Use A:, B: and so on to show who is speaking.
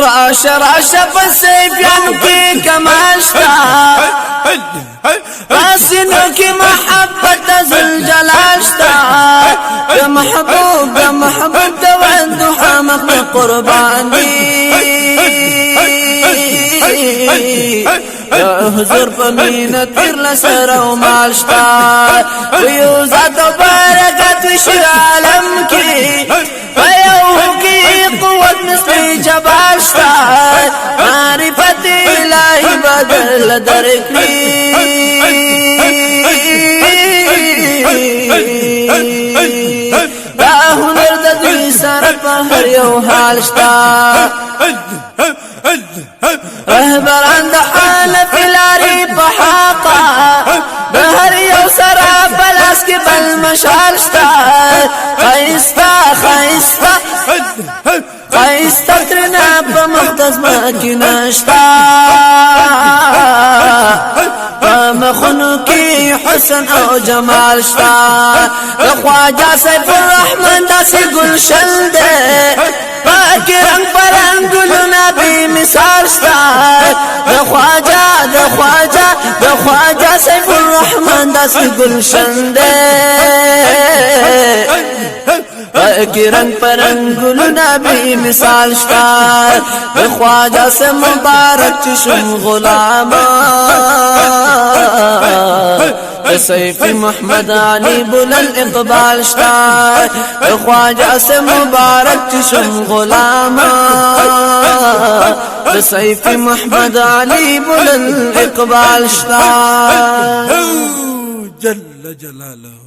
A: راشه راشه په سیفیان کې کمال شتا پاسینو کې محبت ذوالجلال شتا د محبوب د وضحا مخلوق قربان دی یا حضور په مینه تیر لسره او مال شتا یو ذات برکت وشي عالم کې قوت مثل جبال شتا معرفت الہی بدل درکلی دا هنر د دوی سره په هر یو حال شتا رهبران د حالت لاري په حقا د هر یو سره بلاس کې بل مشال شتا خیستا ترنا په مقدس مکه نشتا مخونو کې حسن او جمال شتا د خواجه سیف الرحمن داسې گلشن ده پاک رنگ پرنګ ګلونه بې مثال شتا د خواجه سیف الرحمن داسې گلشن ده پاکی رنگ پرنگ گلونا بھی مثال شتا خواجہ سے مبارک چشم غلاما سیف محمد علی بلند اقبال شتا خواجہ سے مبارک چشم غلاما سیف محمد علی بلند اقبال شتا جل جلالہ